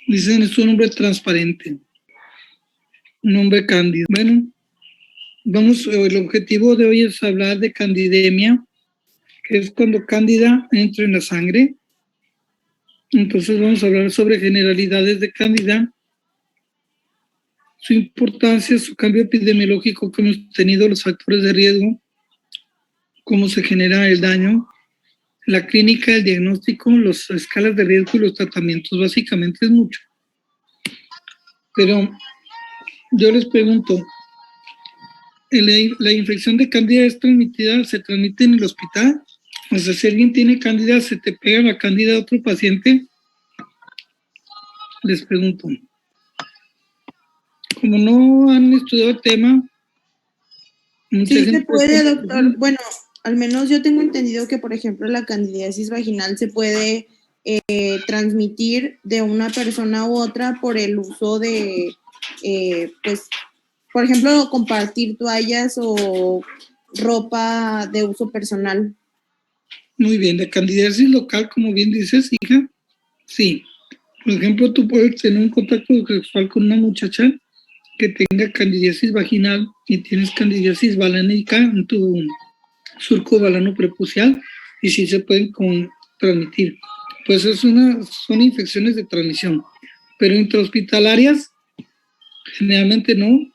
Dicen es un nombre transparente, un nombre cándido. Bueno, el objetivo de hoy es hablar de candidemia, que es cuando cándida entra en la sangre. Entonces vamos a hablar sobre generalidades de cándida, su importancia, su cambio epidemiológico que hemos tenido, los factores de riesgo, cómo se genera el daño, la clínica, el diagnóstico, las escalas de riesgo y los tratamientos. Básicamente es mucho. Pero yo les pregunto, ¿la infección de cándida se transmite en el hospital? O sea, si alguien tiene cándida, ¿se te pega la cándida a otro paciente? Les pregunto. Como no han estudiado el tema... Sí se puede, doctor. Bueno, al menos yo tengo entendido que, por ejemplo, la candidiasis vaginal se puede transmitir de una persona u otra por el uso de, pues, por ejemplo, compartir toallas o ropa de uso personal. Muy bien, la candidiasis local, como bien dices, hija, sí. Por ejemplo, tú puedes tener un contacto sexual con una muchacha que tenga candidiasis vaginal y tienes candidiasis balánica en tu surco balano prepucial y sí se pueden transmitir. Pues son infecciones de transmisión, pero intrahospitalarias generalmente no.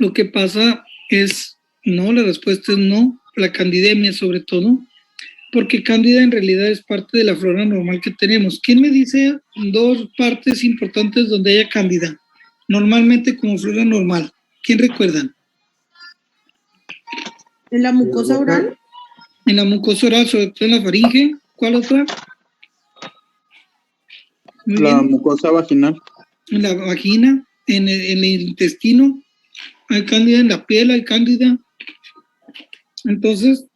Lo que pasa es no, la respuesta es no, la candidemia sobre todo, porque cándida en realidad es parte de la flora normal que tenemos. ¿Quién me dice dos partes importantes donde haya cándida? Normalmente como flora normal. ¿Quién recuerdan? ¿En la mucosa oral? En la mucosa oral, sobre todo en la faringe. ¿Cuál otra? La mucosa vaginal. En la vagina, en el intestino. Hay cándida en la piel, hay cándida. Entonces,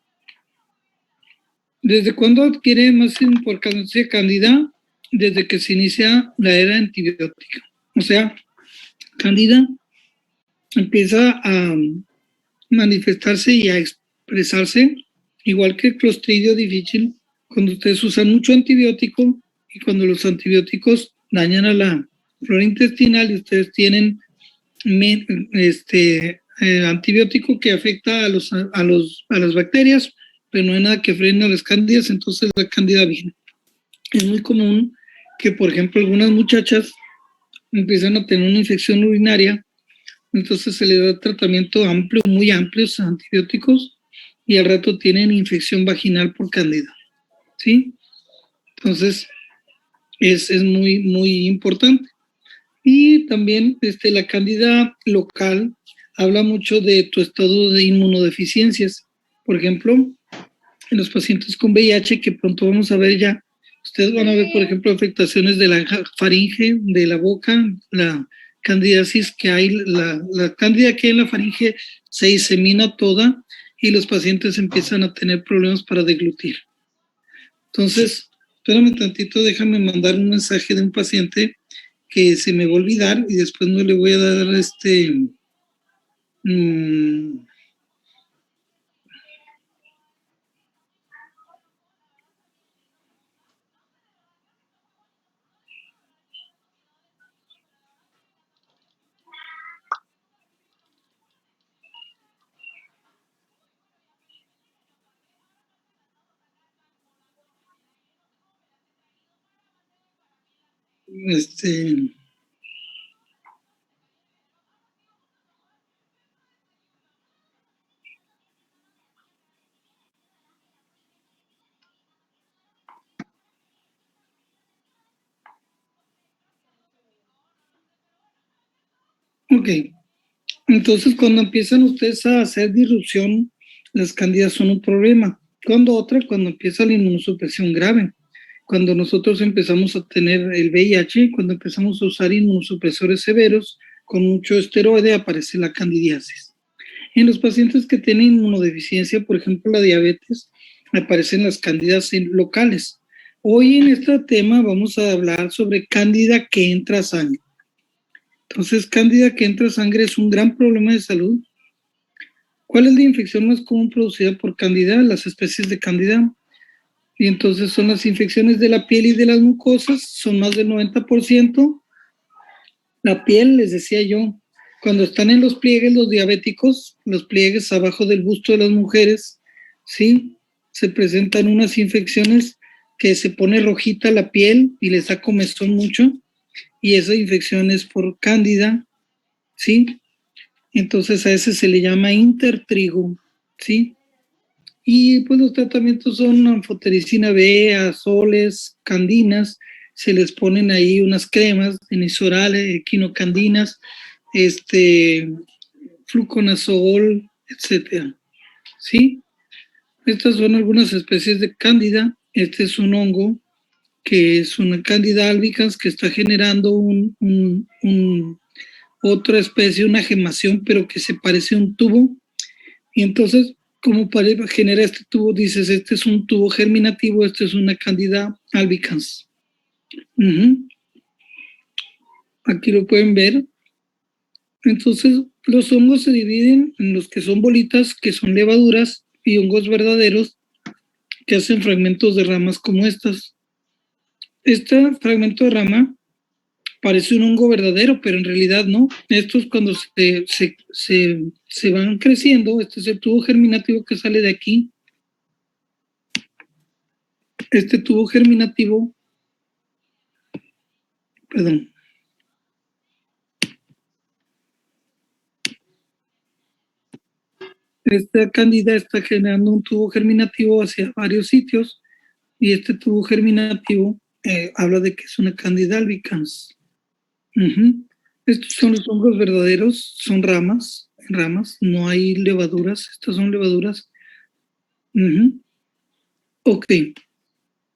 ¿desde cuándo adquiere más importancia cándida? Desde que se inicia la era antibiótica. O sea, cándida empieza a manifestarse y a expresarse, igual que el Clostridio difficile, cuando ustedes usan mucho antibiótico y cuando los antibióticos dañan a la flora intestinal y ustedes tienen antibiótico que afecta a las bacterias, pero no hay nada que frene a las cándidas, entonces la cándida viene. Es muy común que, por ejemplo, algunas muchachas empiezan a tener una infección urinaria, entonces se les da tratamiento amplio, muy amplios antibióticos, y al rato tienen infección vaginal por cándida, ¿sí? Entonces, es muy, muy importante. Y también la cándida local habla mucho de tu estado de inmunodeficiencias. Por ejemplo, en los pacientes con VIH, que pronto vamos a ver ya, ustedes van a ver, por ejemplo, afectaciones de la faringe, de la boca, la candidiasis que hay, la cándida que hay en la faringe se disemina toda y los pacientes empiezan a tener problemas para deglutir. Entonces, espérame tantito, déjame mandar un mensaje de un paciente que se me va a olvidar y después no le voy a dar Ok, entonces cuando empiezan ustedes a hacer disrupción, las cándidas son un problema. Cuando empieza la inmunosupresión grave. Cuando nosotros empezamos a tener el VIH, cuando empezamos a usar inmunosupresores severos, con mucho esteroide, aparece la candidiasis. En los pacientes que tienen inmunodeficiencia, por ejemplo la diabetes, aparecen las cándidas locales. Hoy en este tema vamos a hablar sobre cándida que entra a sangre. Entonces, cándida que entra a sangre es un gran problema de salud. ¿Cuál es la infección más común producida por cándida? Las especies de cándida. Y entonces son las infecciones de la piel y de las mucosas, son más del 90%. La piel, les decía yo, cuando están en los pliegues, los diabéticos, los pliegues abajo del busto de las mujeres, ¿sí? Se presentan unas infecciones que se pone rojita la piel y les da comezón mucho, y esa infección es por cándida, ¿sí? Entonces a ese se le llama intertrigo, ¿sí? Y pues los tratamientos son anfotericina B, azoles, candinas, se les ponen ahí unas cremas, enisoral, quinocandinas, fluconazol, etcétera, ¿sí? Estas son algunas especies de cándida. Este es un hongo que es una Candida albicans que está generando otra especie, una gemación, pero que se parece a un tubo. Y entonces, como genera este tubo, dices, este es un tubo germinativo, este es una Candida albicans. Aquí lo pueden ver. Entonces, los hongos se dividen en los que son bolitas, que son levaduras, y hongos verdaderos, que hacen fragmentos de ramas como estas. Este fragmento de rama parece un hongo verdadero, pero en realidad no. Estos cuando se van creciendo, este es el tubo germinativo que sale de aquí. Este tubo germinativo, perdón. Esta cándida está generando un tubo germinativo hacia varios sitios y este tubo germinativo habla de que es una Candida albicans. Estos son los hongos verdaderos, son ramas, no hay levaduras, estas son levaduras. Ok,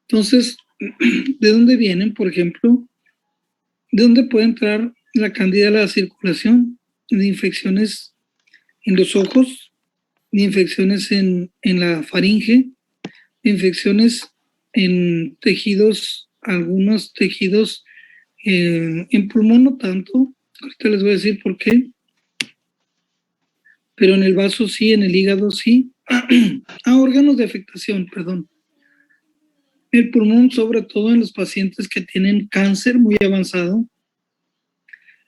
entonces, ¿de dónde vienen, por ejemplo? ¿De dónde puede entrar la cándida a la circulación? De infecciones en los ojos, de infecciones en la faringe, de infecciones en tejidos, algunos tejidos en pulmón no tanto, ahorita les voy a decir por qué, pero en el vaso sí, en el hígado sí. Órganos de afectación, perdón. El pulmón, sobre todo en los pacientes que tienen cáncer muy avanzado.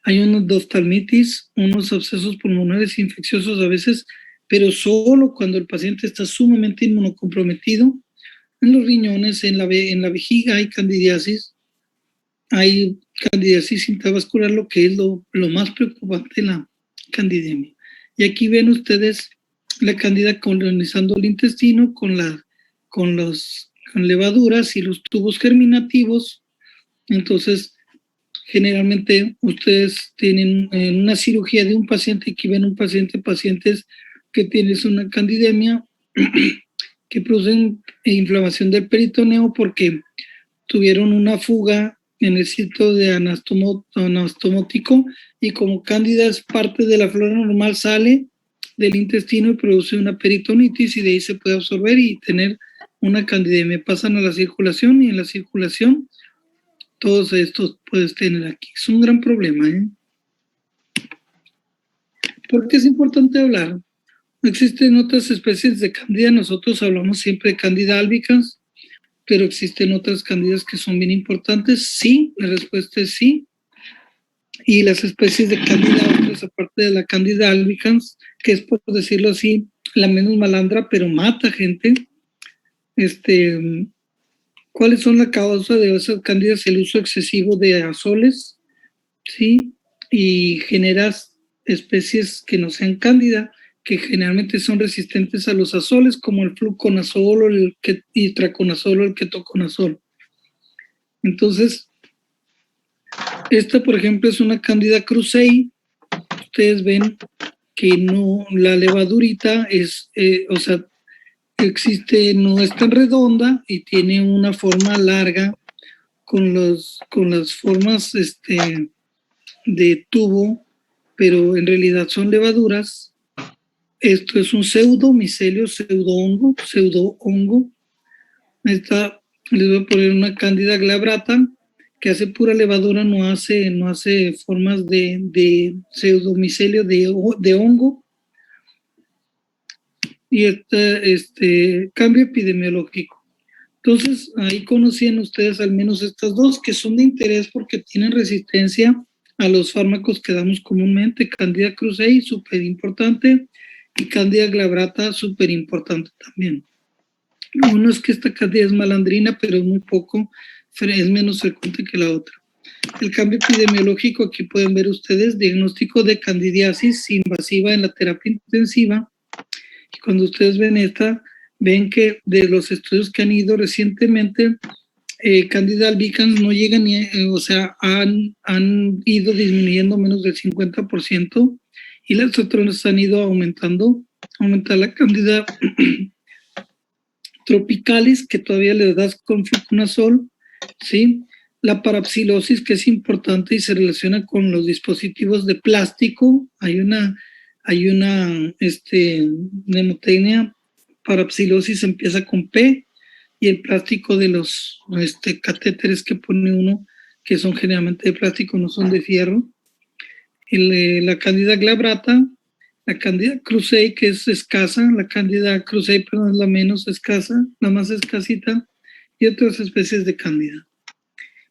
Hay una endoftalmitis, unos abscesos pulmonares infecciosos a veces, pero solo cuando el paciente está sumamente inmunocomprometido. En los riñones, en la vejiga hay candidiasis. Hay candidiasis intravascular, lo que es lo más preocupante en la candidemia. Y aquí ven ustedes la cándida colonizando el intestino con levaduras y los tubos germinativos. Entonces, generalmente ustedes tienen en una cirugía de un paciente, aquí ven pacientes que tienen una candidemia que producen inflamación del peritoneo porque tuvieron una fuga en el sitio de anastomótico y como cándida es parte de la flora normal, sale del intestino y produce una peritonitis y de ahí se puede absorber y tener una candidemia. Pasan a la circulación y en la circulación todos estos puedes tener aquí. Es un gran problema, ¿eh? ¿Por qué es importante hablar? Existen otras especies de cándida, nosotros hablamos siempre de Candida albicans, pero existen otras cándidas que son bien importantes. Sí, la respuesta es sí. Y las especies de cándida otras, aparte de la Candida albicans, que es, por decirlo así, la menos malandra, pero mata gente. ¿Cuáles son la causa de esas cándidas? El uso excesivo de azoles, ¿sí? Y generas especies que no sean cándida, que generalmente son resistentes a los azoles, como el fluconazol o el itraconazol o el ketoconazol. Entonces, esta, por ejemplo, es una Candida krusei. Ustedes ven que no, la levadurita es, no es tan redonda y tiene una forma larga con las formas de tubo, pero en realidad son levaduras. Esto es un pseudomicelio, pseudohongo. Esta, les voy a poner una Candida glabrata, que hace pura levadura, no hace formas de pseudomicelio de hongo. Y este cambio epidemiológico. Entonces, ahí conocían ustedes al menos estas dos que son de interés porque tienen resistencia a los fármacos que damos comúnmente. Candida krusei, súper importante, y Candida glabrata, súper importante también. Uno es que esta candida es malandrina, pero es muy poco, es menos frecuente que la otra. El cambio epidemiológico, aquí pueden ver ustedes, diagnóstico de candidiasis invasiva en la terapia intensiva. Y cuando ustedes ven esta, ven que de los estudios que han ido recientemente, Candida albicans no llegan ni, o sea, han ido disminuyendo menos del 50% y las otras han ido aumentando. Aumenta la Candida tropicalis, que todavía le das con fluconazol, ¿sí? La parapsilosis, que es importante y se relaciona con los dispositivos de plástico. Hay una nemotecnia, parapsilosis empieza con P, y el plástico de los catéteres que pone uno, que son generalmente de plástico, no son de fierro. La Candida glabrata, la Candida krusei, que es escasa, la Candida krusei, perdón, es la menos escasa, la más escasita, y otras especies de Candida.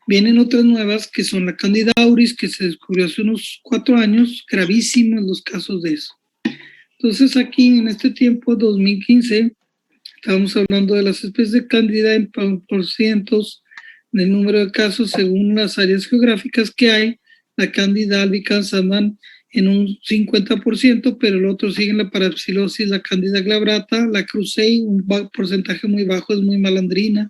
Vienen otras nuevas que son la Candida auris, que se descubrió hace unos 4 años, gravísimos los casos de eso. Entonces aquí en este tiempo, 2015, estábamos hablando de las especies de Candida en porcientos del número de casos según las áreas geográficas que hay. La Candida albicans andan en un 50%, pero el otro sigue en la parapsilosis, la Candida glabrata, la krusei, un porcentaje muy bajo, es muy malandrina.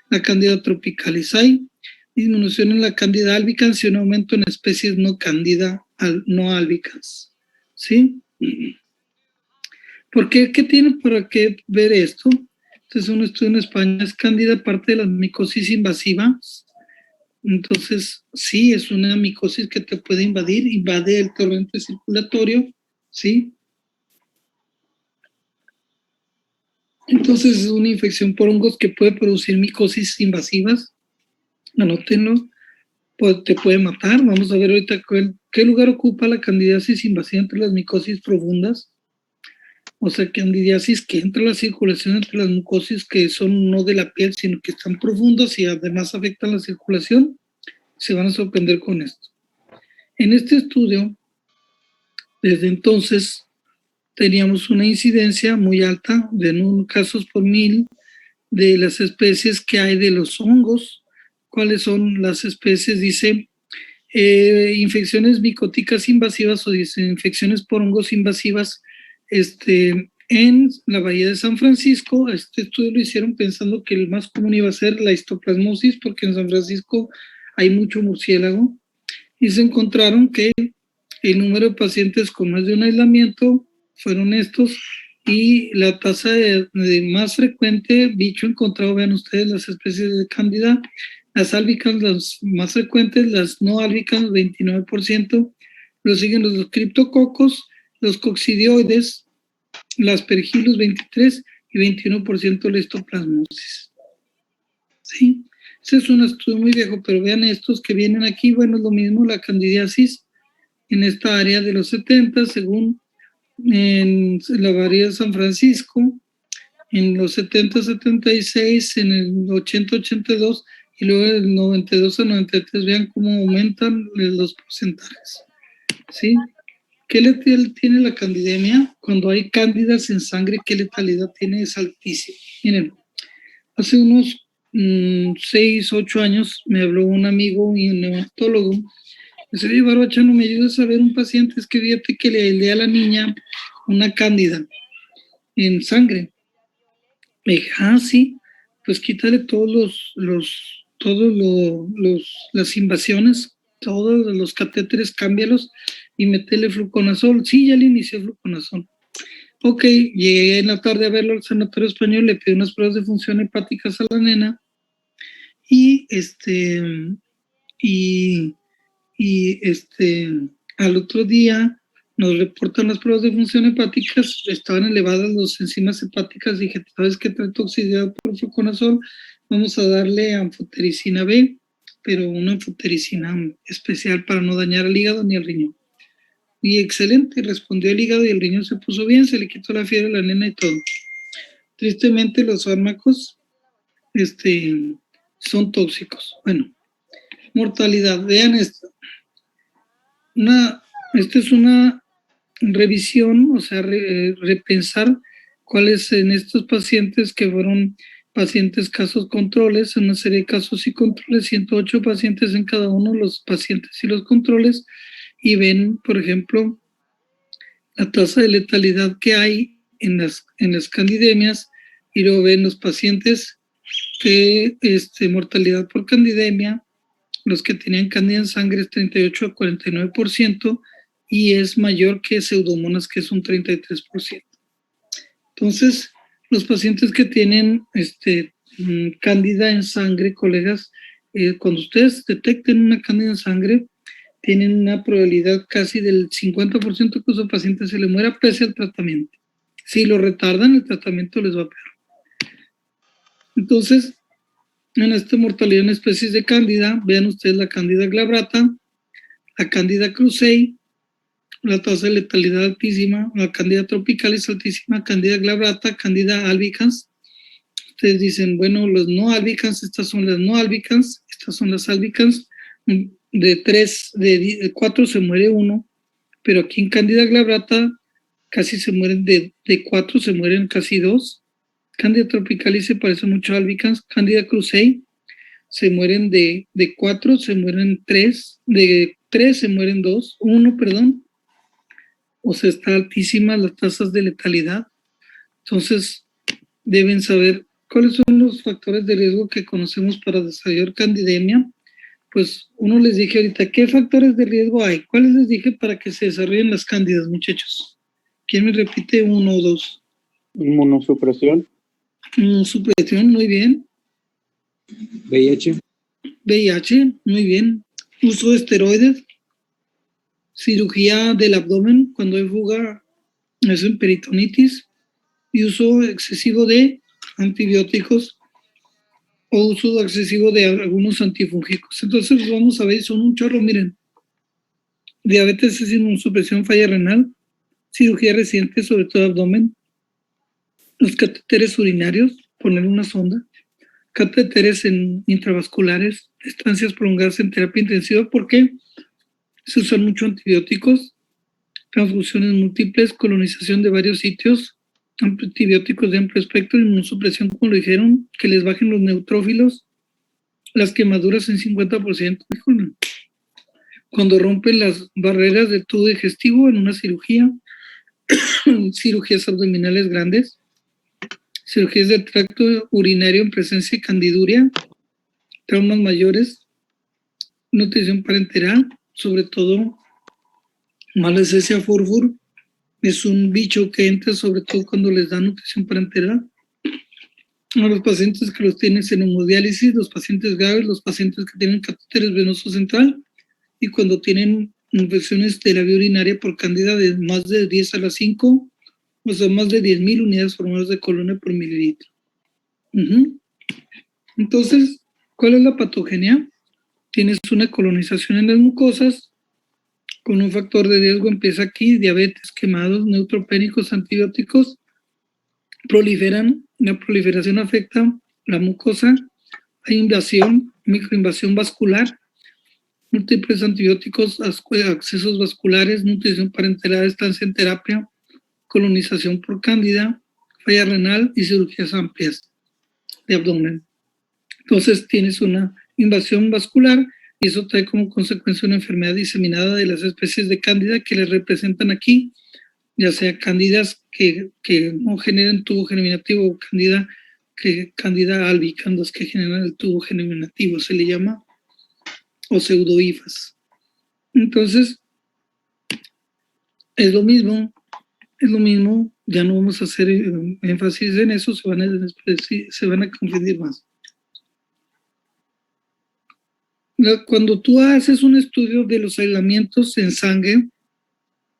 La Candida tropicalis, hay disminución en la Candida albicans y un aumento en especies no Candida no albicans, ¿sí? ¿Por qué? ¿Qué tiene para qué ver esto? Este es un estudio en España, es Candida parte de las micosis invasivas. Entonces, sí, es una micosis que te puede invadir, invade el torrente circulatorio, ¿sí? Entonces, es una infección por hongos que puede producir micosis invasivas. Anótenlo, pues, te puede matar. Vamos a ver ahorita qué lugar ocupa la candidiasis invasiva entre las micosis profundas. O sea, candidiasis que entra a la circulación entre las mucosis que son no de la piel, sino que están profundas y además afectan la circulación. Se van a sorprender con esto. En este estudio, desde entonces, teníamos una incidencia muy alta de casos por 1000 de las especies que hay de los hongos. ¿Cuáles son las especies? Dice, infecciones micóticas invasivas o dice, infecciones por hongos invasivas en la Bahía de San Francisco. Este estudio lo hicieron pensando que el más común iba a ser la histoplasmosis, porque en San Francisco hay mucho murciélago, y se encontraron que el número de pacientes con más de un aislamiento fueron estos, y la tasa de más frecuente, bicho encontrado, vean ustedes las especies de Candida, las albicans las más frecuentes, las no albicans 29%, lo siguen los criptococos, los coccidioides, las pergilus 23% y 21% la histoplasmosis. ¿Sí? Ese es un estudio muy viejo, pero vean estos que vienen aquí, bueno, es lo mismo, la candidiasis en esta área de los 70, según en la Bahía de San Francisco, en los 70-76, en el 80-82 y luego del 92 a 93, vean cómo aumentan los porcentajes. ¿Sí? ¿Qué letalidad tiene la candidemia? Cuando hay cándidas en sangre, ¿qué letalidad tiene? Es altísima. Miren, hace unos 6-8 años me habló un amigo y un neonatólogo. Dice, oye, Barbachano, ¿me ayudas a ver un paciente? Es que fíjate que le dé a la niña una cándida en sangre. Me dije, sí, pues quítale las invasiones, todos los catéteres, cámbialos y metele fluconazol. Sí, ya le inicié fluconazol. Ok, llegué en la tarde a verlo al Sanatorio Español, le pedí unas pruebas de función hepáticas a la nena y al otro día nos reportan las pruebas de función hepáticas, estaban elevadas las enzimas hepáticas. Dije, ¿sabes qué? Trae toxicidad por fluconazol, vamos a darle anfotericina B, pero una anfotericina especial para no dañar al hígado ni al riñón. Y excelente, respondió el hígado y el riñón se puso bien, se le quitó la fiebre a la nena y todo. Tristemente los fármacos son tóxicos. Bueno, mortalidad, vean esto. Esta es una revisión, o sea, repensar cuáles en estos pacientes que fueron pacientes casos controles, en una serie de casos y controles, 108 pacientes en cada uno, los pacientes y los controles, y ven, por ejemplo, la tasa de letalidad que hay en las candidemias, y luego ven los pacientes que mortalidad por candidemia, los que tenían candida en sangre es 38 a 49%, y es mayor que pseudomonas, que es un 33%. Entonces, los pacientes que tienen cándida en sangre, colegas, cuando ustedes detecten una cándida en sangre, tienen una probabilidad casi del 50% que a su paciente se le muera pese al tratamiento. Si lo retardan, el tratamiento les va peor. Entonces, en esta mortalidad en especies de cándida, vean ustedes la cándida glabrata, la cándida krusei, la tasa de letalidad altísima, la cándida tropicalis altísima, cándida glabrata, cándida albicans. Ustedes dicen, bueno, los no albicans, estas son las no albicans, estas son las albicans. De 4 se muere 1, pero aquí en cándida glabrata casi se mueren, de 4 se mueren casi 2. Cándida tropicalis se parece mucho a albicans. Cándida krusei se mueren de 4, se mueren 3, de 3 se mueren 1, perdón. O sea, está altísimas las tasas de letalidad. Entonces, deben saber cuáles son los factores de riesgo que conocemos para desarrollar candidemia. Pues uno les dije ahorita, ¿qué factores de riesgo hay? ¿Cuáles les dije para que se desarrollen las cándidas, muchachos? ¿Quién me repite 1 o 2? Inmunosupresión. Inmunosupresión, muy bien. VIH. VIH, muy bien. Uso de esteroides. Cirugía del abdomen cuando hay fuga, es en peritonitis, y uso excesivo de antibióticos o uso excesivo de algunos antifúngicos. Entonces vamos a ver, son un chorro, miren. Diabetes es inmunosupresión, falla renal, cirugía reciente, sobre todo abdomen, los catéteres urinarios, poner una sonda, catéteres intravasculares, estancias prolongadas en terapia intensiva, porque se usan mucho antibióticos, transfusiones múltiples, colonización de varios sitios, antibióticos de amplio espectro, inmunosupresión, como lo dijeron, que les bajen los neutrófilos, las quemaduras en 50%. Cuando rompen las barreras del tubo digestivo en una cirugía, cirugías abdominales grandes, cirugías del tracto urinario en presencia de candiduria, traumas mayores, nutrición parenteral, sobre todo Malassezia furfur, es un bicho que entra sobre todo cuando les dan nutrición parenteral. A los pacientes que los tienen en hemodiálisis, los pacientes graves, los pacientes que tienen catéteres venoso central, y cuando tienen infecciones de la vía urinaria por cándida de más de 10 a la 5, o sea, más de 10,000 unidades formadas de colonia por mililitro. Entonces, ¿cuál es la patogenia? Tienes una colonización en las mucosas, con un factor de riesgo empieza aquí, diabetes, quemados, neutropénicos, antibióticos, proliferan, la proliferación afecta la mucosa, hay invasión, microinvasión vascular, múltiples antibióticos, accesos vasculares, nutrición parenteral, estancia en terapia, colonización por cándida, falla renal y cirugías amplias de abdomen. Entonces tienes una invasión vascular, y eso trae como consecuencia una enfermedad diseminada de las especies de cándida que les representan aquí, ya sea cándidas que no generan tubo germinativo o cándida albicans que generan el tubo germinativo, se le llama, o pseudohifas. Entonces, es lo mismo, ya no vamos a hacer énfasis en eso, se van a confundir más. Cuando tú haces un estudio de los aislamientos en sangre,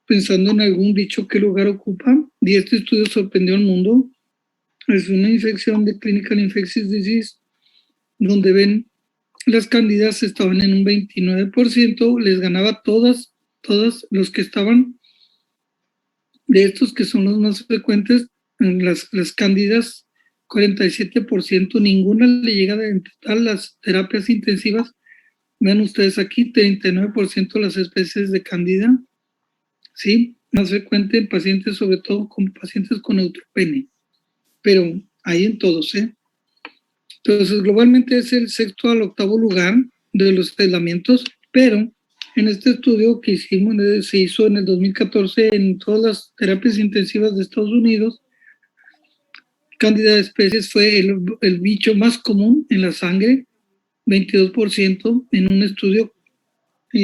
pensando en algún bicho qué lugar ocupa, y este estudio sorprendió al mundo, es una infección de Clinical Infectious Disease, donde ven las cándidas estaban en un 29%, les ganaba todas los que estaban, de estos que son los más frecuentes, las cándidas 47%, ninguna le llega en total las terapias intensivas. Vean ustedes aquí, 39% las especies de Cándida, ¿sí? Más frecuente en pacientes, sobre todo con pacientes con neutropenia, pero hay en todos, ¿eh? Entonces, globalmente es el sexto al octavo lugar de los aislamientos, pero en este estudio que hicimos, se hizo en el 2014 en todas las terapias intensivas de Estados Unidos, Cándida especies fue el bicho más común en la sangre, 22% en un estudio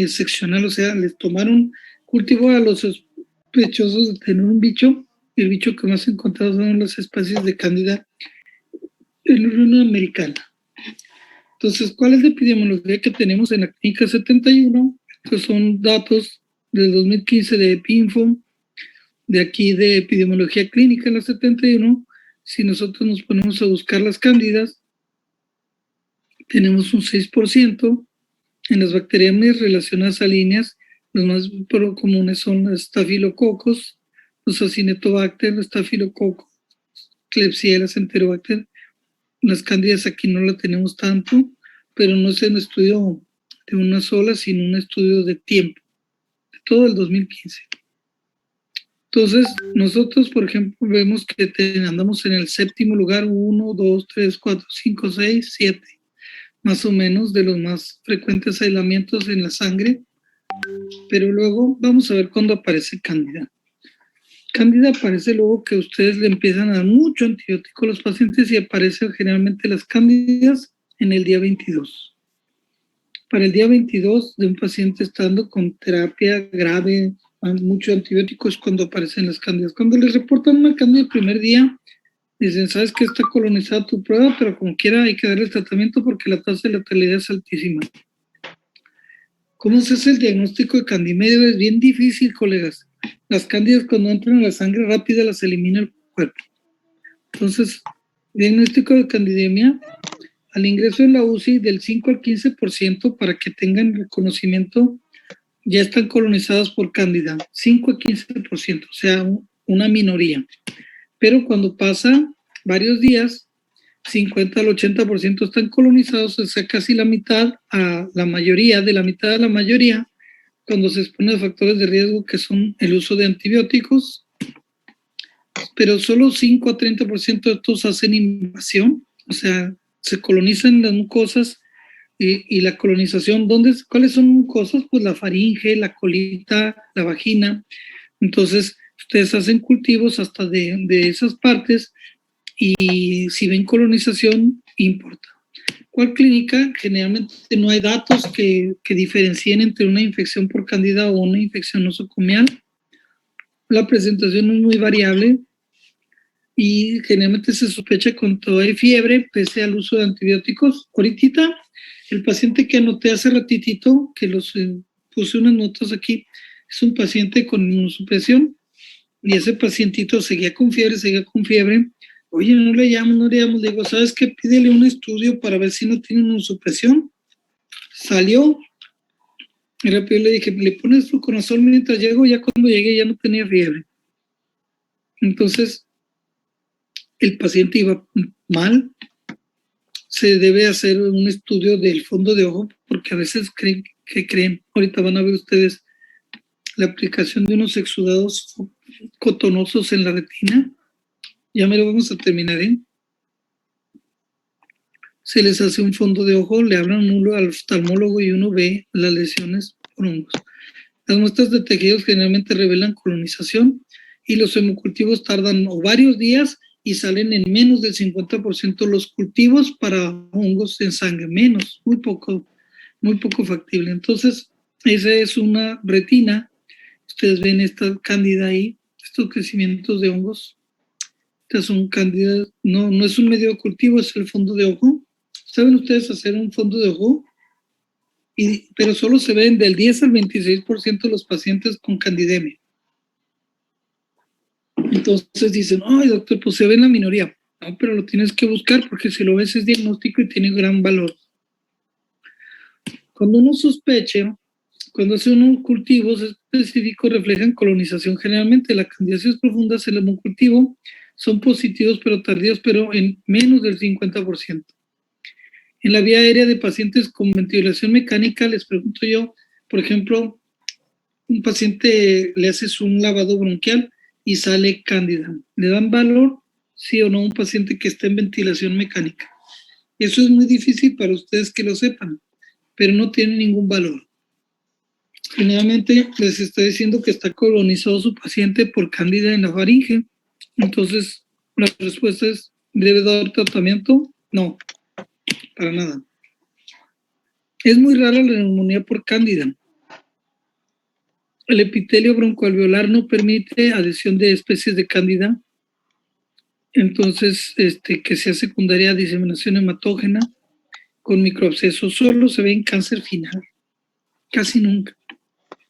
seccional, o sea, les tomaron cultivo a los sospechosos de tener un bicho, y el bicho que más encontrados son las especies de Cándida en la Unión Americana. Entonces, ¿cuál es la epidemiología que tenemos en la clínica 71? Estos son datos del 2015 de EpiInfo, de aquí de epidemiología clínica en la 71. Si nosotros nos ponemos a buscar las cándidas, tenemos un 6%. En las bacterias relacionadas a líneas, los más comunes son los estafilococos, los acinetobacter, los estafilococcus, Klebsiella, Enterobacter. Las cándidas aquí no la tenemos tanto, pero no es un estudio de una sola, sino un estudio de tiempo, de todo el 2015. Entonces, nosotros, por ejemplo, vemos que andamos en el séptimo lugar, 1, 2, 3, 4, 5, 6, 7, más o menos, de los más frecuentes aislamientos en la sangre, pero luego vamos a ver cuándo aparece Cándida. Cándida aparece luego que ustedes le empiezan a dar mucho antibiótico a los pacientes y aparecen generalmente las cándidas en el día 22. Para el día 22 de un paciente estando con terapia grave, mucho antibiótico, es cuando aparecen las cándidas. Cuando les reportan una cándida el primer día, dicen, sabes que está colonizada tu prueba, pero como quiera hay que darle el tratamiento porque la tasa de letalidad es altísima. ¿Cómo se hace el diagnóstico de candimedia? Es bien difícil, colegas. Las cándidas cuando entran a la sangre rápida las elimina el cuerpo. Entonces, diagnóstico de candidemia, al ingreso en la UCI del 5 al 15%, para que tengan reconocimiento, ya están colonizadas por cándida, 5 a 15%, o sea, una minoría. Pero cuando pasa varios días, 50 al 80% están colonizados, o sea, casi la mitad a la mayoría, de la mitad a la mayoría, cuando se exponen a factores de riesgo que son el uso de antibióticos, pero solo 5 a 30% de estos hacen invasión, o sea, se colonizan las mucosas y la colonización, ¿cuáles son mucosas? Pues la faringe, la colita, la vagina. Entonces, ustedes hacen cultivos hasta de esas partes y si ven colonización, importa. ¿Cuál clínica? Generalmente no hay datos que diferencien entre una infección por cándida o una infección nosocomial. La presentación es muy variable y generalmente se sospecha cuando hay fiebre, pese al uso de antibióticos. Ahorita, el paciente que anoté hace ratitito, que puse unas notas aquí, es un paciente con inmunosupresión y ese pacientito seguía con fiebre. Oye, no le llamo, le digo, ¿sabes qué? Pídele un estudio para ver si no tiene inmunosupresión. Salió, y rápido le dije, le pones fluconazol mientras llego, ya cuando llegué ya no tenía fiebre. Entonces, el paciente iba mal. Se debe hacer un estudio del fondo de ojo, porque a veces creen, ahorita van a ver ustedes la aplicación de unos exudados cotonosos en la retina. Ya me lo vamos a terminar, ¿eh? Se les hace un fondo de ojo, le hablan uno al oftalmólogo y uno ve las lesiones por hongos. Las muestras de tejidos generalmente revelan colonización y los hemocultivos tardan varios días y salen en menos del 50% los cultivos para hongos en sangre, menos, muy poco factible. Entonces, esa es una retina. Ustedes ven esta cándida ahí, estos crecimientos de hongos. Estas son cándidas, no es un medio de cultivo, es el fondo de ojo. ¿Saben ustedes hacer un fondo de ojo? Pero solo se ven del 10 al 26% de los pacientes con candidemia. Entonces dicen, ay doctor, pues se ve en la minoría. No, pero lo tienes que buscar porque si lo ves es diagnóstico y tiene gran valor. Cuando uno sospecha, cuando hace unos cultivos específicos reflejan colonización generalmente. La candidiasis profunda es el hemocultivo, son positivos pero tardíos, pero en menos del 50%. En la vía aérea de pacientes con ventilación mecánica, les pregunto yo, por ejemplo, un paciente le haces un lavado bronquial y sale cándida. ¿Le dan valor, sí o no, a un paciente que está en ventilación mecánica? Eso es muy difícil para ustedes que lo sepan, pero no tiene ningún valor. Generalmente les está diciendo que está colonizado su paciente por cándida en la faringe. Entonces, la respuesta es, ¿debe dar tratamiento? No, para nada. Es muy rara la neumonía por cándida. El epitelio broncoalveolar no permite adhesión de especies de cándida. Entonces, que sea secundaria a diseminación hematógena con microabscesos, solo se ve en cáncer final. Casi nunca.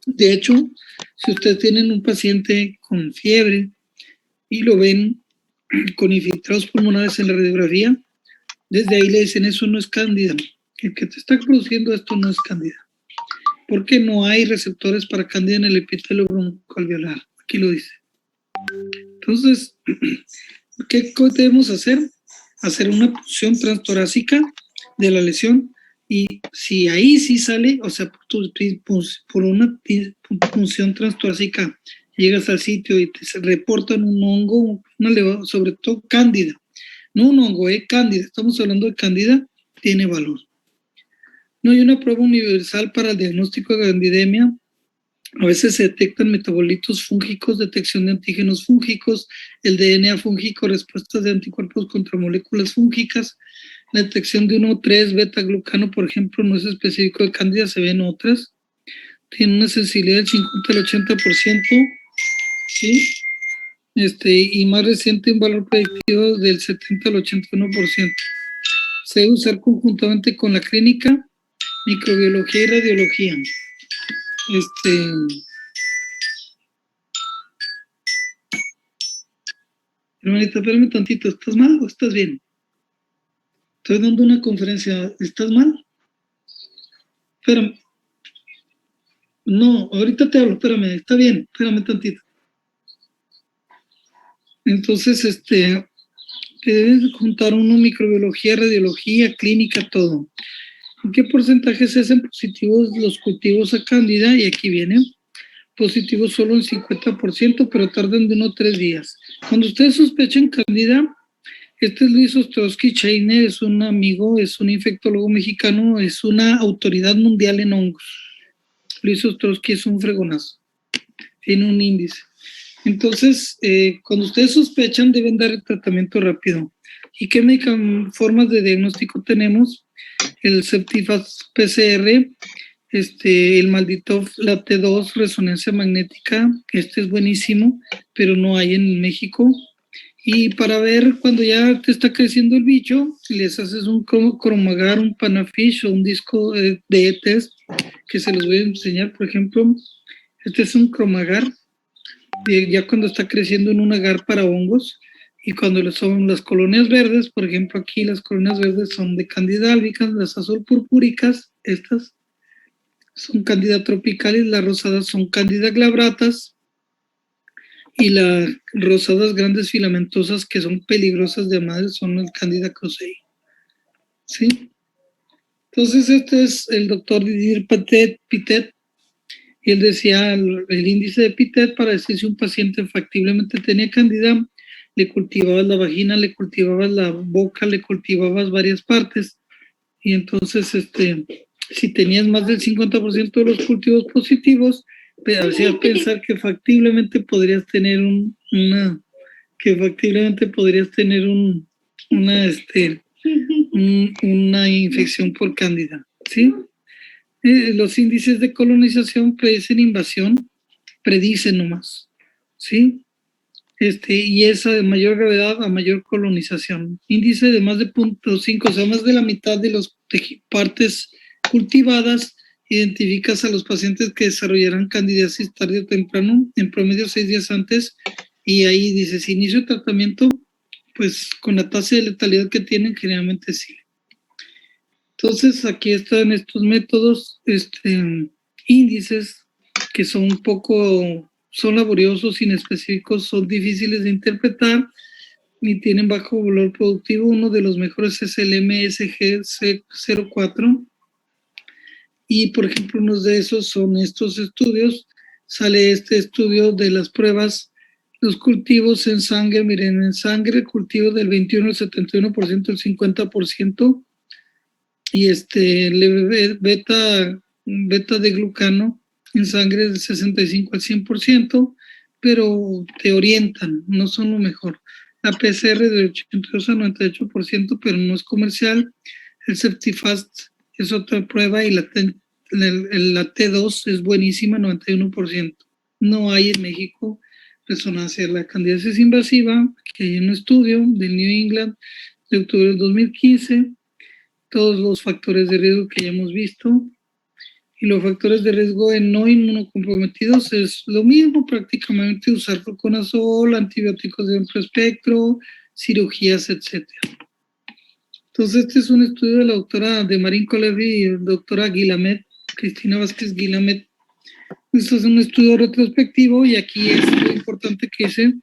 De hecho, si ustedes tienen un paciente con fiebre y lo ven con infiltrados pulmonares en la radiografía, desde ahí le dicen, eso no es cándida. El que te está produciendo esto no es cándida. Porque no hay receptores para cándida en el epitelio broncoalveolar. Aquí lo dice. Entonces, ¿qué debemos hacer? Hacer una punción transtorácica de la lesión, y si ahí sí sale, o sea, por una punción transtorácica llegas al sitio y te reportan un hongo, sobre todo cándida, no un hongo, cándida, estamos hablando de cándida, tiene valor. No hay una prueba universal para el diagnóstico de candidemia. A veces se detectan metabolitos fúngicos, detección de antígenos fúngicos, el DNA fúngico, respuestas de anticuerpos contra moléculas fúngicas. La detección de 1,3 beta-glucano, por ejemplo, no es específico de cándida, se ven otras. Tiene una sensibilidad del 50 al 80%, ¿sí? Y más reciente un valor predictivo del 70 al 81%. Se debe usar conjuntamente con la clínica, microbiología y radiología. Hermanita, espérame tantito, ¿estás mal o estás bien? Estoy dando una conferencia, ¿estás mal? Espérame. No, ahorita te hablo, espérame, está bien, espérame tantito. Entonces, que debes juntar uno microbiología, radiología, clínica, todo. ¿En qué porcentaje se hacen positivos los cultivos a cándida? Y aquí viene, positivos solo en 50%, pero tardan de 1 a 3 días. Cuando ustedes sospechen cándida, este es Luis Ostrowski Cheiner, es un amigo, es un infectólogo mexicano, es una autoridad mundial en hongos. Luis Ostrowski es un fregonazo, tiene un índice. Entonces, cuando ustedes sospechan, deben dar el tratamiento rápido. ¿Y qué formas de diagnóstico tenemos? El Septifast PCR, el Malditov Lab T2, resonancia magnética, este es buenísimo, pero no hay en México. Y para ver cuando ya te está creciendo el bicho, les haces un cromagar, un Panafish o un disco de test, que se los voy a enseñar. Por ejemplo, este es un cromagar, ya cuando está creciendo en un agar para hongos, y cuando son las colonias verdes, por ejemplo aquí las colonias verdes son de Candida albicans, las azul purpúricas, estas son Candida tropicalis, las rosadas son Candida glabratas, y las rosadas grandes filamentosas que son peligrosas de madre son el Candida cruzei. ¿Sí? Entonces este es el doctor Didier Pitet, y él decía el índice de Pitet para decir si un paciente factiblemente tenía cándida, le cultivabas la vagina, le cultivabas la boca, le cultivabas varias partes, y entonces si tenías más del 50% de los cultivos positivos, hacías pensar que factiblemente podrías tener una infección por cándida, ¿sí? Los índices de colonización predicen invasión, predicen nomás, ¿sí? Y esa de mayor gravedad a mayor colonización. Índice de más de 0.5, o sea, más de la mitad de las partes cultivadas, identificas a los pacientes que desarrollarán candidiasis tarde o temprano, en promedio 6 días antes, y ahí dices, inicio de tratamiento, pues con la tasa de letalidad que tienen, generalmente sí. Entonces, aquí están estos métodos, índices que son laboriosos, inespecíficos, son difíciles de interpretar, y tienen bajo valor productivo. Uno de los mejores es el MSG04. Y, por ejemplo, uno de esos son estos estudios. Sale este estudio de las pruebas, los cultivos en sangre. Miren, en sangre, cultivo del 21 al 71%, el 50%. Y beta de glucano en sangre del 65 al 100%, pero te orientan, no son lo mejor. La PCR del 82 al 98%, pero no es comercial. El Septifast es otra prueba y la T2 es buenísima, 91%. No hay en México resonancia. La candidiasis invasiva, que hay un estudio del New England de octubre del 2015, todos los factores de riesgo que ya hemos visto. Y los factores de riesgo en no inmunocomprometidos es lo mismo, prácticamente usar fluconazol, antibióticos de amplio espectro, cirugías, etc. Entonces, este es un estudio de la doctora de Marín Colevy y la doctora Guilamet, Cristina Vázquez Guilamet. Esto es un estudio retrospectivo y aquí es lo importante que dice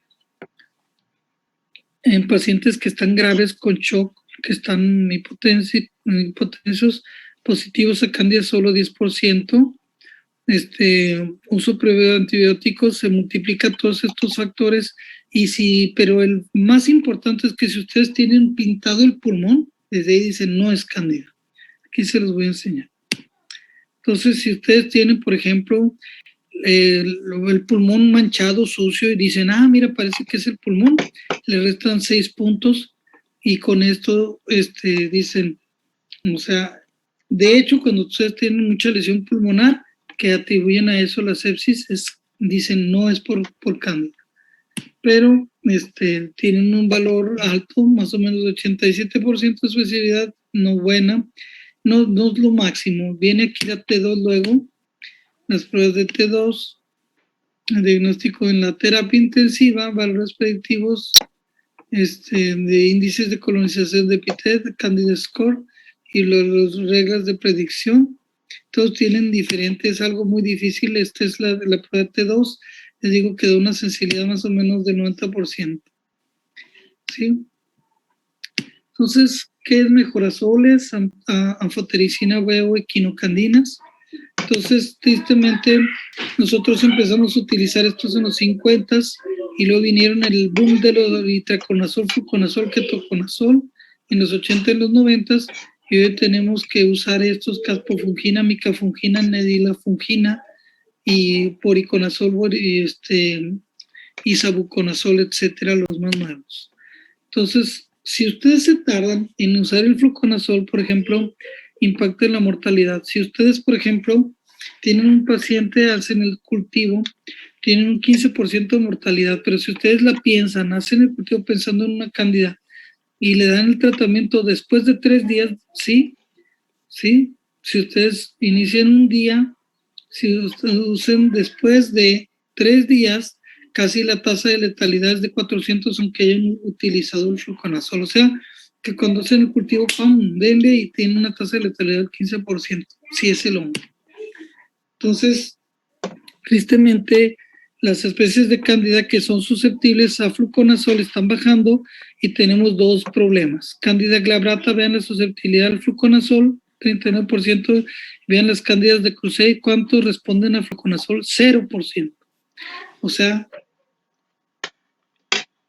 en pacientes que están graves con shock, que están hipotensos, positivos a Candida solo 10%. Uso previo de antibióticos, se multiplica todos estos factores. Pero el más importante es que si ustedes tienen pintado el pulmón, desde ahí dicen no es Candida. Aquí se los voy a enseñar. Entonces, si ustedes tienen, por ejemplo, el pulmón manchado, sucio, y dicen, mira, parece que es el pulmón, le restan 6 puntos, y con esto dicen, o sea, de hecho, cuando ustedes tienen mucha lesión pulmonar, que atribuyen a eso la sepsis, dicen no es por Candida. Pero tienen un valor alto, más o menos de 87% de especificidad, no buena, no es lo máximo. Viene aquí la T2 luego, las pruebas de T2, el diagnóstico en la terapia intensiva, valores predictivos de índices de colonización de epiteto, Candida Score, y las reglas de predicción. Todos tienen diferentes, algo muy difícil. Esta es la prueba de T2. Les digo que da una sensibilidad más o menos del 90%. ¿Sí? Entonces, ¿qué es mejorazoles? Anfotericina B o equinocandinas. Entonces, tristemente, nosotros empezamos a utilizar estos en los 50s y luego vinieron el boom de los itraconazol, fluconazol, ketoconazol en los 80 y en los 90s, y hoy tenemos que usar estos caspofungina, micafungina, nedilafungina y poriconazol, isabuconazol, etcétera, los más nuevos. Entonces, si ustedes se tardan en usar el fluconazol, por ejemplo, impacta en la mortalidad. Si ustedes, por ejemplo, tienen un paciente, hacen el cultivo, tienen un 15% de mortalidad, pero si ustedes la piensan, hacen el cultivo pensando en una cándida y le dan el tratamiento después de 3 días, sí. Si ustedes inician un día, si ustedes usan después de 3 días, casi la tasa de letalidad es de 400, aunque hayan utilizado el fluconazol. O sea, que cuando hacen el cultivo, ¡pam!, denle y tienen una tasa de letalidad del 15%, si es el hongo. Entonces, tristemente, las especies de Cándida que son susceptibles a fluconazol están bajando y tenemos 2 problemas. Cándida glabrata, vean la susceptibilidad al fluconazol, 39%. Vean las cándidas de Crusade, ¿cuántos responden a fluconazol? 0%. O sea,